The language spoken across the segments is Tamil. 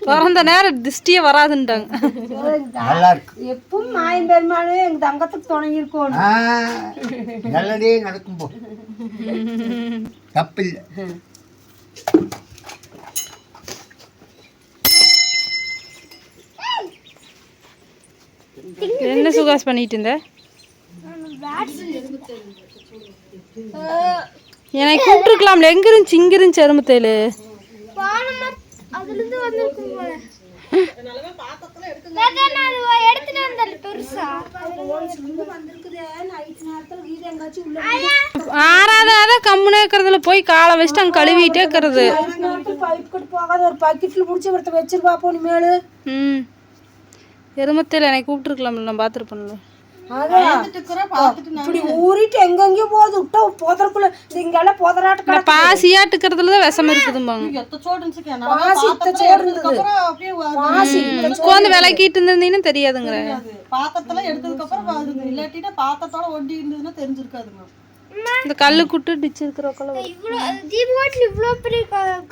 பிறந்த நேரம் திருஷ்டியே வராதுன்றாங்க. எப்பவும் மாயம் பெருமாள் எங்க தங்கத்துக்கு துணங்கி இருக்கோம். நல்லதே நடக்கும் போ, தப்பில்லை. என்ன சுகாஸ் பண்ணிட்டு இருந்த? எனக்கு கூப்பிட்டுருக்கலாம்ல. எங்க இருந்துச்சு? இங்க இருந்துச்சு எருமத்தேலு. ஆறாத கம்முனே இருக்கிறதுல போய் காலை வச்சுட்டு அங்க கழுவிட்டே இருக்கிறது. போகாத ஒரு பக்கெட்ல முடிச்சு ஒருத்த வச்சிருப்பா போனி மேலு. எருமத்தையில என்னை கூப்பிட்டுருக்கலாம்ல, நான் பார்த்துருப்பேன்ல. இப்படி ஊறிட்டு எங்கெங்கயோ போகுது. விட்டா போதற்குள்ள இங்கெல்லாம் போதராட்டு பாசியாட்டுக்கிறதுல தான் விஷம் இருக்குதும்பாங்க. உட்காந்து விளக்கிட்டு இருந்தீங்கன்னு தெரியாதுங்கிற. பாத்திரத்துல எடுத்ததுக்கு அப்புறம் இல்லாட்டினா பாத்திரத்தோட ஒண்டி இருந்ததுன்னா தெரிஞ்சிருக்காதுங்க. இந்த கல்லு குட்டு டிச்சு இருக்கிறோக்கல இவ்வளோ பெரிய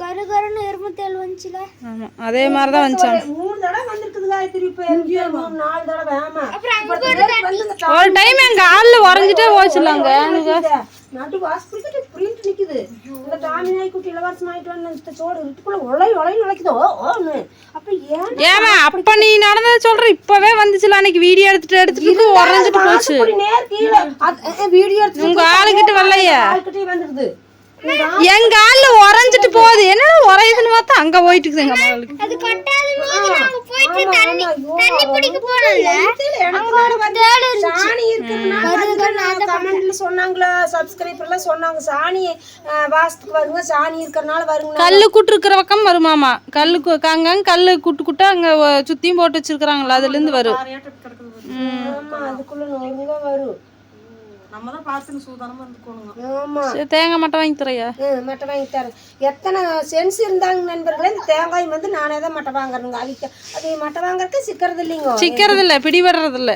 கருகருன்னு எருமத்தேல் வந்துச்சுல. ஆமா, அதே மாதிரி தான் வந்துச்சாங்க. 3 தடவை வந்திருக்குதுங்க. திருப்பி 4 தடவை. ஆமா, ஒரு டைம் எங்க ஆள்ல உறைஞ்சிட்டே போச்சுலாங்க. நடு வாஸ்பிட்டு பிரிண்ட் நிக்குது. இந்த டாமி நாய் குட்டி இலவசம் ஆயிட்டு வந்து இந்த சோடு இருக்குள்ள ஒளை நுழைக்குதோ ஓன்னு. அப்ப ஏமா அப்ப நீ நடந்தத சொல்ற? இப்பவே வந்துச்சுல, அன்னைக்கு வீடியோ எடுத்துட்டு உறைஞ்சிட்டு போச்சு. நேர் கீழ வீடியோ எடுத்து உங்க ஆளுகிட்ட வரலையா? ஆளுகிட்ட வந்துருது. எங்க ஆள்ல உறைஞ்சிட்டு போகுது. என்னடா உறையுதுன்னு பார்த்தா அங்க போயிட்டு இருக்குது எங்க அம்மாளுக்கு. அது கட்டாத போது நாங்க போயிட்டு தண்ணி குடிக்க போறோம்ல. சாணி இருக்குன்னா கமெண்ட்ல சொன்னாங்களா, சப்ஸ்கிரைபர்லாம் சொன்னாங்க சாணி வாசத்துக்கு வருங்க, சாணி இருக்கறனால வருங்க. கல்லு கூட்டு இருக்கிற பக்கம் வருமாமா. கல்லு கல்லு கூட்டு அங்க சுத்தியும் போட்டு வச்சிருக்காங்களா, அதுல இருந்து வரும். ஆமா, அதுக்குள்ள நொறுங்க வரும். நம்ம தான் பார்த்து சூதானமா இருந்துக்கணும். ஆமா, தேங்காய் மட்டை வாங்கி தரையா? மட்டை வாங்கி தரேன். எத்தனை சென்ஸ் இருந்தாங்க நண்பர்களே. இந்த தேங்காய் வந்து நானே தான் மட்டை வாங்குறேங்க. அது மட்டை வாங்குறதுக்கு சிக்கிறது இல்லைங்க. சிக்கிறது இல்ல, பிடிபடுறது இல்ல.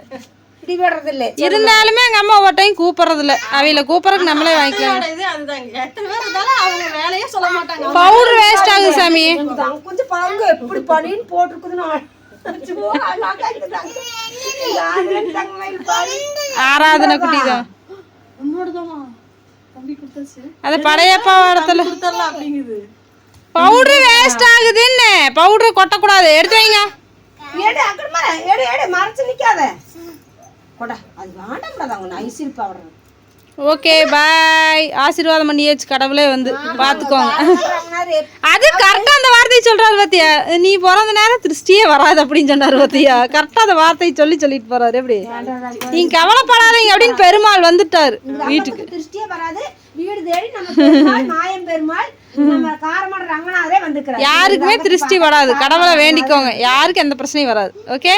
பிடிபடுறது இல்ல. இருந்தாலுமே எங்க அம்மா ஒரு டைம் கூப்பிடுறது இல்ல. அவையில கூப்பிடறதுக்கு நம்மளே வாங்கிக்கலாம். பவுடர் வேஸ்ட் ஆகுது சாமி. கொஞ்சம் பாருங்க எப்படி பண்ணின்னு போட்டுருக்குதுன்னு. ஆராதனை குட்டி தான். அது படையப்பா இடத்துல பவுடர் வேஸ்ட் ஆகுதுன்னு. பவுடர் கொட்டக்கூடாது, எடுத்து வைங்க. மறைச்சு நிக்காத கொடா, அது வேண்டாம். Isle powder. Okay bye. ஆசீர்வாதம் பண்ணியாச்சு கடவுளே வந்து பாத்துக்கோங்க. அது கரெக்டா அந்த வார்த்தையை சொல்றாரு பாத்தியா? நீ பிறந்த நேரம் திருஷ்டியே வராது அப்படின்னு சொன்னாரு பாத்தியா? கரெக்டா அந்த வார்த்தையை சொல்லிட்டு போறாரு. எப்படி நீங்க கவலைப்படாதீங்க அப்படின்னு பெருமாள் வந்துட்டாரு வீட்டுக்கு. திருஷ்டியே வராது, வீடு தேடி நம்ம மாயம் பெருமாள் நம்ம காரமான ரங்கநாதரே வந்துக்கிறார். யாருக்குமே திருஷ்டி வராது. கடவுளை வேண்டிக்கோங்க, யாருக்கு எந்த பிரச்சனையும் வராது. ஓகே.